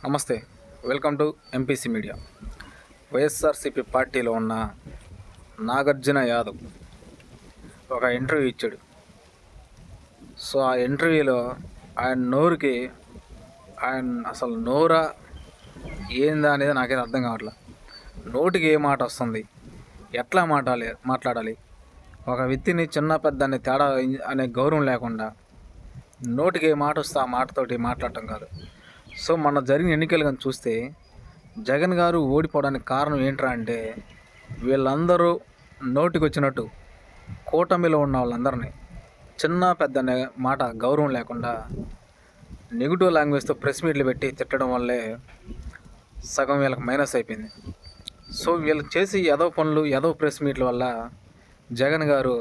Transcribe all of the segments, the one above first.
నమస్తే, welcome to MPC media. YSRCP పార్టీలో ఉన్న నాగార్జున యాదవ్ ఒక ఇంటర్వ్యూ ఇచ్చాడు. సో ఆ ఇంటర్వ్యూలో ఆయన నోరుకి అసలు నోరా ఏందా అనేది నాకైతే అర్థం కావట్లేదు. నోటికి ఏ మాట వస్తుంది, ఎట్లా మాట్లాడాలి, ఒక వ్యక్తిని చిన్న పెద్ద అనే తేడా అనే గౌరవం లేకుండా నోటికి ఏ మాట వస్తే ఆ మాటతోటి మాట్లాడటం కాదు. సో మన జరిగిన ఎన్నికలు కానీ చూస్తే జగన్ గారు ఓడిపోవడానికి కారణం ఏంట్రా అంటే, వీళ్ళందరూ నోటికి వచ్చినట్టు కూటమిలో ఉన్న వాళ్ళందరినీ చిన్న పెద్ద అనే మాట గౌరవం లేకుండా నెగిటివ్ లాంగ్వేజ్తో ప్రెస్ మీట్లు పెట్టి తిట్టడం వల్లే సగం వీళ్ళకి మైనస్ అయిపోయింది. సో వీళ్ళు చేసి ఏదో పనులు ఏదో ప్రెస్ మీట్ల వల్ల జగన్ గారు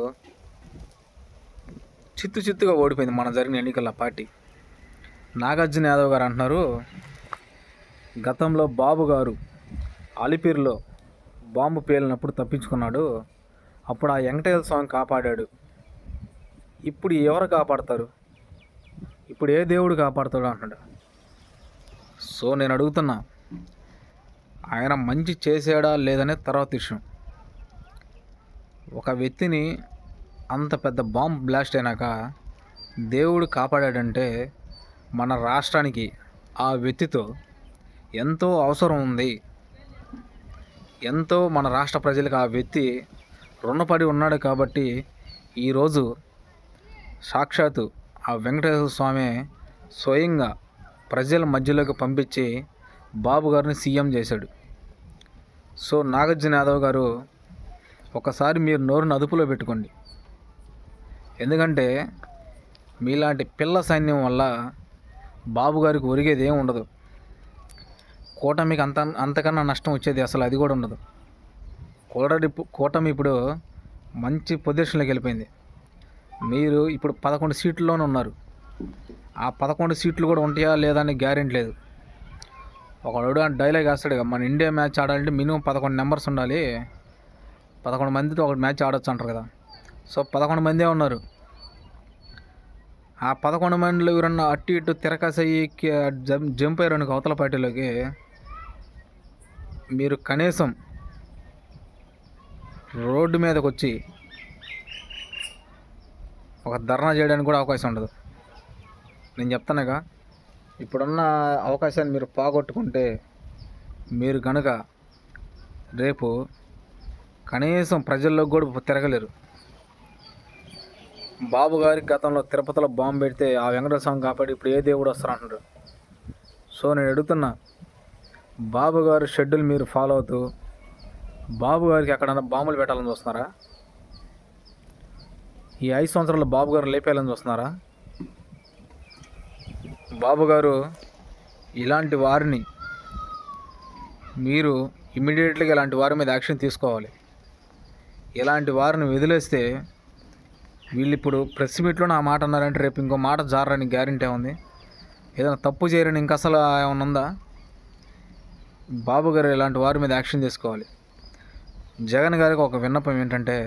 చిత్తుగా ఓడిపోయింది మన జరిగిన ఎన్నికల పార్టీ. నాగార్జున యాదవ్ గారు అంటున్నారు, గతంలో బాబు గారు అలిపిరిలో బాంబు పేలినప్పుడు తప్పించుకున్నాడు, అప్పుడు ఆ వెంకటేశ్వర స్వామి కాపాడాడు. ఇప్పుడు ఎవరు కాపాడతారు, ఇప్పుడు ఏ దేవుడు కాపాడతాడు అంటున్నాడు. సో నేను అడుగుతున్నా, ఆయన మంచి చేసాడా లేదనే తర్వాత విషయం. ఒక వ్యక్తిని అంత పెద్ద బాంబు బ్లాస్ట్ అయినాక దేవుడు కాపాడాడంటే మన రాష్ట్రానికి ఆ వ్యక్తితో ఎంతో అవసరం ఉంది. ఎంతో మన రాష్ట్ర ప్రజలకు ఆ వ్యక్తి రుణపడి ఉన్నాడు. కాబట్టి ఈరోజు సాక్షాత్తు ఆ వెంకటేశ్వర స్వామి స్వయంగా ప్రజల మధ్యలోకి పంపించి బాబు గారిని సీఎం చేశాడు. సో నాగార్జున యాదవ్ గారు, ఒకసారి మీరు నోరుని అదుపులో పెట్టుకోండి. ఎందుకంటే మీలాంటి పిల్ల సైన్యం వల్ల బాబు గారికి ఒరిగేది ఏమి ఉండదు. కూటమికి అంతకన్నా నష్టం వచ్చేది అసలు అది కూడా ఉండదు. కూటమి ఇప్పుడు మంచి పొజిషన్లోకి వెళ్ళిపోయింది. మీరు ఇప్పుడు 11 సీట్లలోనే ఉన్నారు. ఆ 11 సీట్లు కూడా ఉంటాయా లేదా అని గ్యారెంటీ లేదు. ఒకడు డైలాగ్ వేస్తాడు, మన ఇండియా మ్యాచ్ ఆడాలంటే మినిమం 11 నెంబర్స్ ఉండాలి, 11 మందితో ఒక మ్యాచ్ ఆడొచ్చు అంటారు కదా. సో 11 మందే ఉన్నారు. ఆ 11 మందిలో ఎవరన్నా అటు ఇటు తిరకాసయ్యి జంప్ అయ్యారు అవతల పార్టీలోకి, మీరు కనీసం రోడ్డు మీదకి వచ్చి ఒక ధర్నా చేయడానికి కూడా అవకాశం ఉండదు. నేను చెప్తానుగా, ఇప్పుడున్న అవకాశాన్ని మీరు పోగొట్టుకుంటే మీరు కనుక రేపు కనీసం ప్రజల్లోకి కూడా తిరగలేరు. బాబు గారికి గతంలో తిరుపతిలో బాంబు పెడితే ఆ వెంకటేశ్వర స్వామి కాపాడి ఇప్పుడు ఏ దేవుడు వస్తారంటారు. సో నేను అడుగుతున్నా, బాబు గారు షెడ్యూల్ మీరు ఫాలో అవుతూ బాబు గారికి ఎక్కడన్నా బాంబులు పెట్టాలని చూస్తున్నారా? ఈ 5 సంవత్సరాలు బాబు గారు లేపేయాలని చూస్తున్నారా? బాబు గారు ఇలాంటి వారిని మీరు ఇమ్మీడియట్గా ఇలాంటి వారి మీద యాక్షన్ తీసుకోవాలి. ఇలాంటి వారిని వదిలేస్తే వీళ్ళు ఇప్పుడు ప్రెస్ మీట్లో నా మాట అన్నారంటే రేపు ఇంకో మాట జారని గ్యారెంటీ ఉంది. ఏదైనా తప్పు చేయరని ఇంకా అసలు ఏమైనా ఉందా? బాబు గారు ఇలాంటి వారి మీద యాక్షన్ తీసుకోవాలి. జగన్ గారికి ఒక విన్నపం ఏంటంటే,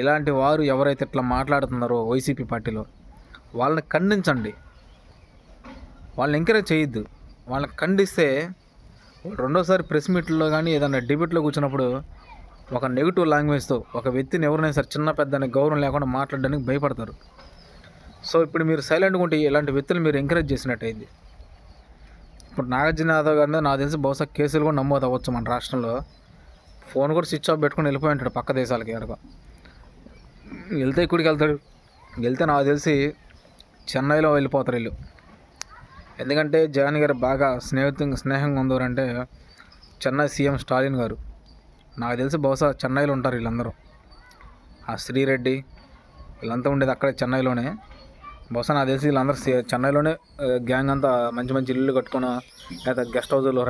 ఇలాంటి వారు ఎవరైతే ఇట్లా మాట్లాడుతున్నారో వైసీపీ పార్టీలో వాళ్ళని ఖండించండి, వాళ్ళని ఎంకరేజ్ చేయొద్దు. వాళ్ళని ఖండిస్తే రెండోసారి ప్రెస్ మీట్లో కానీ ఏదైనా డిబేట్లో కూర్చున్నప్పుడు ఒక నెగిటివ్ లాంగ్వేజ్తో ఒక వ్యక్తిని ఎవరైనా సరే చిన్న పెద్ద అనే గౌరవం లేకుండా మాట్లాడడానికి భయపడతారు. సో ఇప్పుడు మీరు సైలెంట్గా ఉంటే ఇలాంటి వ్యక్తులు మీరు ఎంకరేజ్ చేసినట్టయింది. ఇప్పుడు నాగార్జున యాదవ్ గారిని నాకు తెలిసి బహుశా కేసులు కూడా నమోదు అవ్వచ్చు మన రాష్ట్రంలో. ఫోన్ కూడా స్విచ్ ఆఫ్ పెట్టుకుని వెళ్ళిపోయి ఉంటాడు పక్క దేశాలకి. ఎరగ వెళ్తే ఇక్కడికి వెళ్తాడు, వెళ్తే నాకు తెలిసి చెన్నైలో వెళ్ళిపోతారు వీళ్ళు. ఎందుకంటే జగన్ గారు బాగా స్నేహంగా ఉందరంటే చెన్నై సీఎం స్టాలిన్ గారు. నాకు తెలిసి బహుశా చెన్నైలో ఉంటారు వీళ్ళందరూ. ఆ శ్రీరెడ్డి వీళ్ళంతా ఉండేది అక్కడే చెన్నైలోనే. బహుశా నాకు తెలిసి వీళ్ళందరూ చెన్నైలోనే గ్యాంగ్ అంతా మంచి మంచి ఇల్లు కట్టుకుని లేదా గెస్ట్ హౌస్లో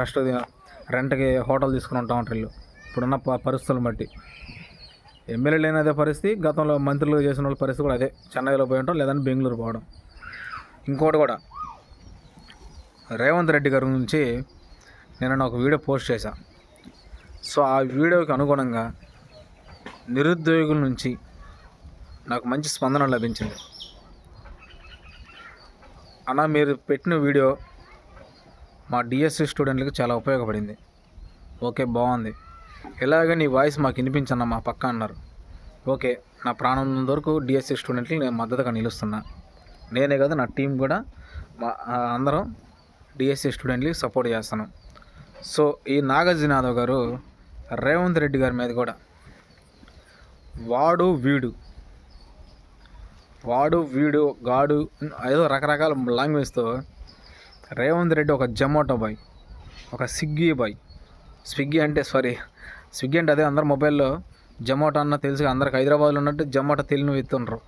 రెంట్కి హోటల్ తీసుకుని ఉంటా ఉంటారు వీళ్ళు ఇప్పుడున్న పరిస్థితులను బట్టి. ఎమ్మెల్యేలు అయినా అదే పరిస్థితి, గతంలో మంత్రులు చేసిన వాళ్ళ పరిస్థితి కూడా అదే, చెన్నైలో పోయి ఉంటాం లేదంటే బెంగళూరు పోవడం. ఇంకోటి కూడా, రేవంత్ రెడ్డి గారి గురించి నేను ఒక వీడియో పోస్ట్ చేశాను. సో ఆ వీడియోకి అనుగుణంగా నిరుద్యోగుల నుంచి నాకు మంచి స్పందన లభించింది. అన్న మీరు పెట్టిన వీడియో మా డిఎస్సి స్టూడెంట్లకి చాలా ఉపయోగపడింది. ఓకే, బాగుంది. ఇలాగే నీ వాయిస్ మాకు వినిపించన్న మా పక్క అన్నారు. ఓకే, నా ప్రాణం ఉన్నంత వరకు డిఎస్సి స్టూడెంట్కి నేను మద్దతుగా నిలుస్తున్నా. నేనే కాదు, నా టీం కూడా అందరం డిఎస్సి స్టూడెంట్లకి సపోర్ట్ చేస్తాను. సో ఈ నాగార్జున యాదవ్ గారు రేవంత్ రెడ్డి గారి మీద కూడా వాడు వీడు గాడు ఏదో రకరకాల లాంగ్వేజ్తో రేవంత్ రెడ్డి ఒక జొమాటో బాయ్, ఒక స్విగ్గీ అంటే అదే అందరు మొబైల్లో జొమాటో అన్న తెలుసు, అందరికి హైదరాబాద్లో ఉన్నట్టు జొమాటో తెలియని ఎత్తుండ్రు.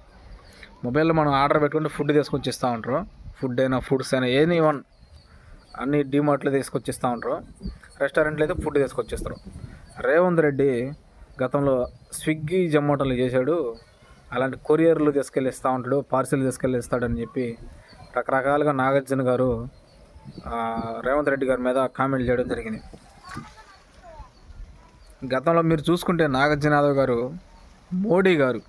మొబైల్లో మనం ఆర్డర్ పెట్టుకుంటే ఫుడ్ తీసుకొచ్చి ఇస్తూ ఉంటారు. ఫుడ్ అయినా ఫ్రూట్స్ అయినా ఏది వన్ అన్ని డిమార్ట్లో తీసుకొచ్చిస్తూ ఉంటారు. రెస్టారెంట్లో అయితే ఫుడ్ తీసుకొచ్చిస్తారు. రేవంత్ రెడ్డి గతంలో స్విగ్గీ జొమాటోలు చేశాడు, అలాంటి కొరియర్లు తీసుకెళ్ళిస్తూ ఉంటాడు, పార్సిల్ తీసుకెళ్ళిస్తాడని చెప్పి రకరకాలుగా నాగార్జున గారు రేవంత్ రెడ్డి గారి మీద కామెంట్లు చేయడం జరిగింది. గతంలో మీరు చూసుకుంటే నాగార్జున యాదవ్ గారు మోడీ గారు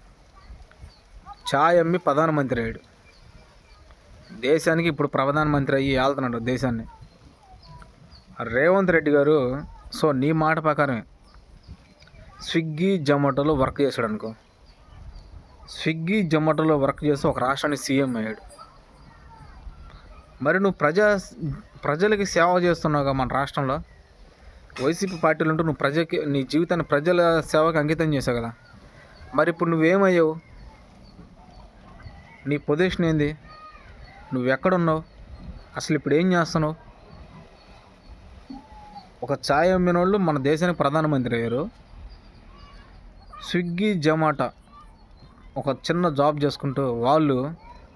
ఛాయ్ అమ్మి ప్రధానమంత్రి అయ్యాడు. దేశానికి ఇప్పుడు ప్రధానమంత్రి అయ్యి వెళ్తున్నాడు దేశాన్ని. రేవంత్ రెడ్డి గారు సో నీ మాట ప్రకారమే స్విగ్గీ జొమాటోలో వర్క్ చేశాడు అనుకో. స్విగ్గీ జొమాటోలో వర్క్ చేసి ఒక రాష్ట్రానికి సీఎం అయ్యాడు. మరి నువ్వు ప్రజలకి సేవ చేస్తున్నావుగా మన రాష్ట్రంలో. వైసీపీ పార్టీలు ఉంటూ నువ్వు నీ జీవితాన్ని ప్రజల సేవకి అంకితం చేసావు కదా. మరి ఇప్పుడు నువ్వేమయ్యావు? నీ పొజిషన్ ఏంది? నువ్వు ఎక్కడున్నావు? అసలు ఇప్పుడు ఏం చేస్తున్నావు? ఒక ఛాయ్ అమ్మిన వాళ్ళు మన దేశానికి ప్రధానమంత్రి అయ్యారు. స్విగ్గీ జొమాటో ఒక చిన్న జాబ్ చేసుకుంటూ వాళ్ళు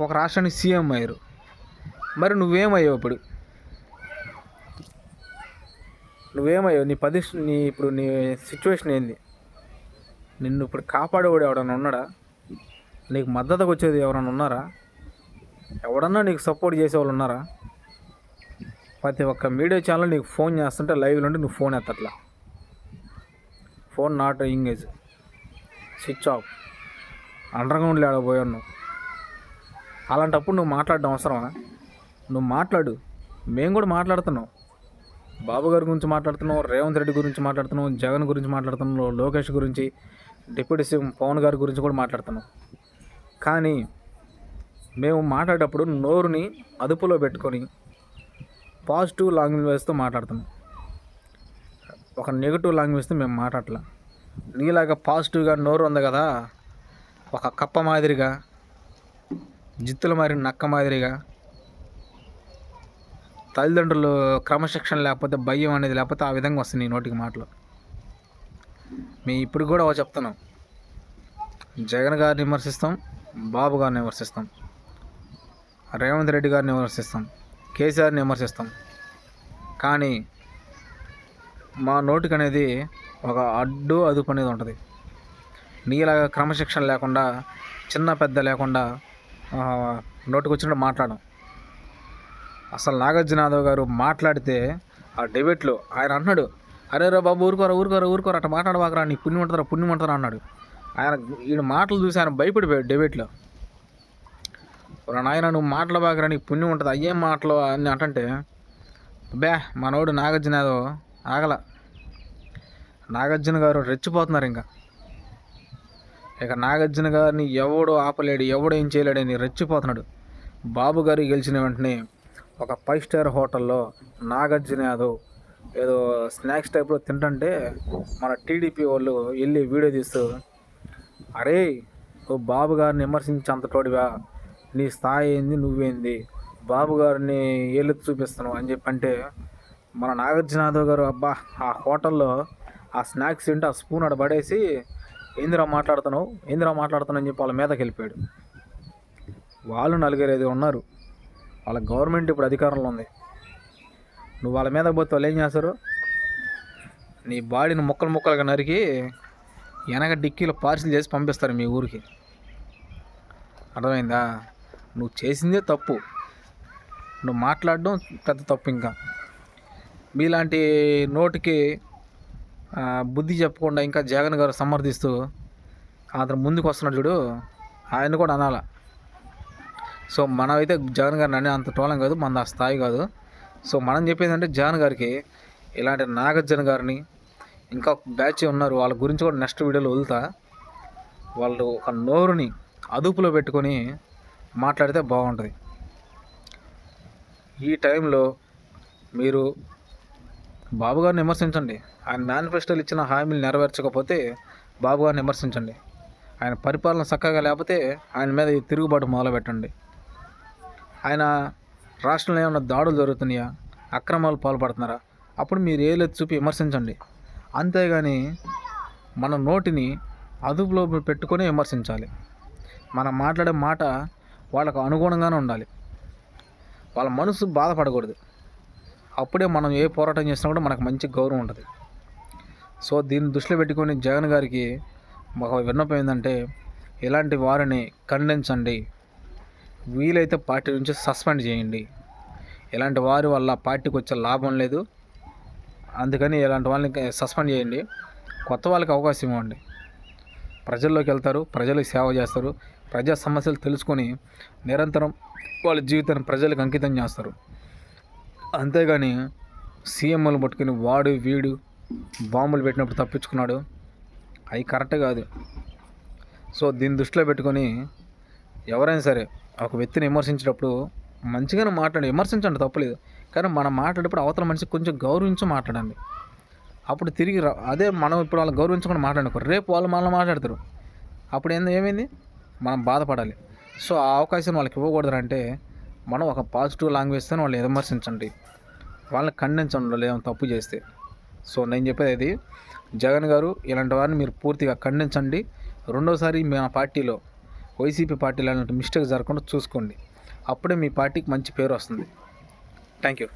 ఒక రాష్ట్రానికి సీఎం అయ్యారు. మరి నువ్వేమయ్యావు? నువ్వేమయ్యావు? నీ సిచ్యువేషన్ ఏంది? నిన్ను ఇప్పుడు కాపాడేవాడు ఎవడన్నా ఉన్నాడా? నీకు మద్దతుకు వచ్చేది ఎవరన్నా ఉన్నారా? ఎవడన్నా నీకు సపోర్ట్ చేసేవాళ్ళు ఉన్నారా? ప్రతి ఒక్క మీడియా ఛానల్ నీకు ఫోన్ చేస్తుంటే లైవ్లో ఉంటే నువ్వు ఫోన్ ఎత్తట్లా. Phone not engage, switch off, అండర్గ్రౌండ్లో ఆడబోయావు నువ్వు. అలాంటప్పుడు నువ్వు మాట్లాడడం అవసరమా? నువ్వు మాట్లాడు. మేము కూడా మాట్లాడుతున్నాం. బాబు గారి గురించి మాట్లాడుతున్నాం, రేవంత్ రెడ్డి గురించి మాట్లాడుతున్నాం, జగన్ గురించి మాట్లాడుతున్నాం, లోకేష్ గురించి, డిప్యూటీ సీఎం పవన్ గారి గురించి కూడా మాట్లాడుతున్నాం. కానీ మేము మాట్లాడేటప్పుడు నోరుని అదుపులో పెట్టుకొని పాజిటివ్ లాంగ్వేజ్తో మాట్లాడుతున్నాం. ఒక నెగిటివ్ లాంగ్వేజ్తో మేము మాట్లాడలే. నీలాగా పాజిటివ్గా నోరు ఉంది కదా, ఒక కప్ప మాదిరిగా, జిత్తుల మారిన నక్క మాదిరిగా, తల్లిదండ్రులు క్రమశిక్షణ లేకపోతే భయం అనేది లేకపోతే ఆ విధంగా వస్తుంది నీ నోటికి మాటలు. మేము ఇప్పుడు కూడా చెప్తున్నాం, జగన్ గారిని విమర్శిస్తాం, బాబు గారిని విమర్శిస్తాం, రేవంత్ రెడ్డి గారిని విమర్శిస్తాం, కేసీఆర్ని విమర్శిస్తాం. కానీ మా నోటికి అనేది ఒక అదుపు అనేది ఉంటుంది. నీలాగా క్రమశిక్షణ లేకుండా, చిన్న పెద్ద లేకుండా నోటికి వచ్చినట్టు మాట్లాడడం. అసలు నాగార్జున యాదవ్ గారు మాట్లాడితే ఆ డిబేట్లో ఆయన అన్నాడు, అరే రా బాబు ఊరుకోరా అట్లా మాట్లాడవాకరా, నీ పుణ్యం ఉంటుందా అన్నాడు. ఆయన ఈయన మాటలు చూసి ఆయన భయపడిపోయాడు డిబేట్లో. నాయన నువ్వు మాట్లాడబాకరా, నీకు పుణ్యం ఉంటుంది, అయ్యేం మాటలు అని అంటే మనోడు నాగార్జున యాదవ్ ఆగల. నాగార్జున గారు రెచ్చిపోతున్నారు. ఇక నాగార్జున గారిని ఎవడో ఆపలేడు, ఎవడో ఏం చేయలేడని రెచ్చిపోతున్నాడు. బాబు గారు గెలిచిన వెంటనే ఒక 5 స్టార్ హోటల్లో నాగార్జున యాదవ్ ఏదో స్నాక్స్ టైప్లో తింటుంటే మన టీడీపీ వాళ్ళు వెళ్ళి వీడియో తీస్తూ, అరే నువ్వు బాబు గారిని విమర్శించి అంత తోడివా, నీ స్థాయి ఏంది, నువ్వేంది, బాబు గారిని ఏలెత్తి చూపిస్తున్నావు అని చెప్పంటే మన నాగార్జున యాదవ్ గారు అబ్బా ఆ హోటల్లో ఆ స్నాక్స్ తింటే ఆ స్పూన్ అక్కడ పడేసి ఏందిరా మాట్లాడుతున్నావు అని చెప్పి వాళ్ళ మీదకి వెళ్ళిపోయాడు. వాళ్ళు 4-5 ఉన్నారు. వాళ్ళ గవర్నమెంట్ ఇప్పుడు అధికారంలో ఉంది. నువ్వు వాళ్ళ మీద పోతే వాళ్ళు ఏం చేస్తారు? నీ బాడీని ముక్కలుగా నరికి వెనక డిక్కీలో పార్సిల్ చేసి పంపిస్తారు మీ ఊరికి. అర్థమైందా? నువ్వు చేసిందే తప్పు, నువ్వు మాట్లాడడం పెద్ద తప్పు. ఇంకా మీలాంటి నోటికి బుద్ధి చెప్పకుండా ఇంకా జగన్ గారు సమర్థిస్తూ అతను ముందుకు వస్తున్నాడు చూడు, ఆయన కూడా అనాల. సో మనమైతే జగన్ గారిని అనే అంత టోలం కాదు, మన ఆ స్థాయి కాదు. సో మనం చెప్పేది అంటే జగన్ గారికి ఇలాంటి నాగార్జున గారిని ఇంకా బ్యాచ్ ఉన్నారు, వాళ్ళ గురించి కూడా నెక్స్ట్ వీడియోలో వదులుతా. వాళ్ళు ఒక నోరుని అదుపులో పెట్టుకొని మాట్లాడితే బాగుంటుంది. ఈ టైంలో మీరు బాబు గారిని విమర్శించండి. ఆయన మేనిఫెస్టోలు ఇచ్చిన హామీలు నెరవేర్చకపోతే బాబు గారిని విమర్శించండి. ఆయన పరిపాలన చక్కగా లేకపోతే ఆయన మీద ఈ తిరుగుబాటు మొదలుపెట్టండి. ఆయన రాష్ట్రంలో ఏమైనా దాడులు జరుగుతున్నాయా, అక్రమాలు పాల్పడుతున్నారా, అప్పుడు మీరు ఏలెత్తి చూపి విమర్శించండి. అంతేగాని మన నోటిని అదుపులో పెట్టుకొని విమర్శించాలి. మనం మాట్లాడే మాట వాళ్ళకు అనుగుణంగానే ఉండాలి. వాళ్ళ మనసు బాధపడకూడదు. అప్పుడే మనం ఏ పోరాటం చేసినా కూడా మనకు మంచి గౌరవం ఉంటుంది. సో దీన్ని దృష్టిలో పెట్టుకొని జగన్ గారికి మాకు విన్నపం ఏంటంటే, ఇలాంటి వారిని ఖండించండి. వీలైతే పార్టీ నుంచి సస్పెండ్ చేయండి. ఇలాంటి వారి వల్ల పార్టీకి వచ్చే లాభం లేదు. అందుకని ఇలాంటి వాళ్ళని సస్పెండ్ చేయండి. కొత్త వాళ్ళకి అవకాశం ఇవ్వండి. ప్రజల్లోకి వెళ్తారు, ప్రజలకు సేవ చేస్తారు, ప్రజా సమస్యలు తెలుసుకొని నిరంతరం వాళ్ళ జీవితాన్ని ప్రజలకు అంకితం చేస్తారు. అంతేగాని సీఎంలు పట్టుకుని వాడు వీడు బాంబులు పెట్టినప్పుడు తప్పించుకున్నాడు, అవి కరెక్ట్ కాదు. సో దీన్ని దృష్టిలో పెట్టుకొని ఎవరైనా సరే ఒక వ్యక్తిని విమర్శించేటప్పుడు మంచిగానే మాట్లాడి విమర్శించండి, తప్పలేదు. కానీ మనం మాట్లాడేటప్పుడు అవతల మనిషికి కొంచెం గౌరవించి మాట్లాడండి. అప్పుడు తిరిగి అదే మనం ఇప్పుడు వాళ్ళని గౌరవించకుండా మాట్లాడుకో, రేపు వాళ్ళు మనల్ని మాట్లాడతారు. అప్పుడు ఏమైంది, మనం బాధపడాలి. సో ఆ అవకాశం వాళ్ళకి ఇవ్వకూడదు. అంటే మనం ఒక పాజిటివ్ లాంగ్వేజ్తో వాళ్ళు విమర్శించండి, వాళ్ళని ఖండించండి వాళ్ళు ఏమైనా తప్పు చేస్తే. సో నేను చెప్పేది ఇది, జగన్ గారు ఇలాంటి వారిని మీరు పూర్తిగా ఖండించండి. రెండోసారి మన పార్టీలో వైసీపీ పార్టీలో అలాంటి మిస్టేక్ జరగకుండా చూసుకోండి. అప్పుడే మీ పార్టీకి మంచి పేరు వస్తుంది. Thank you.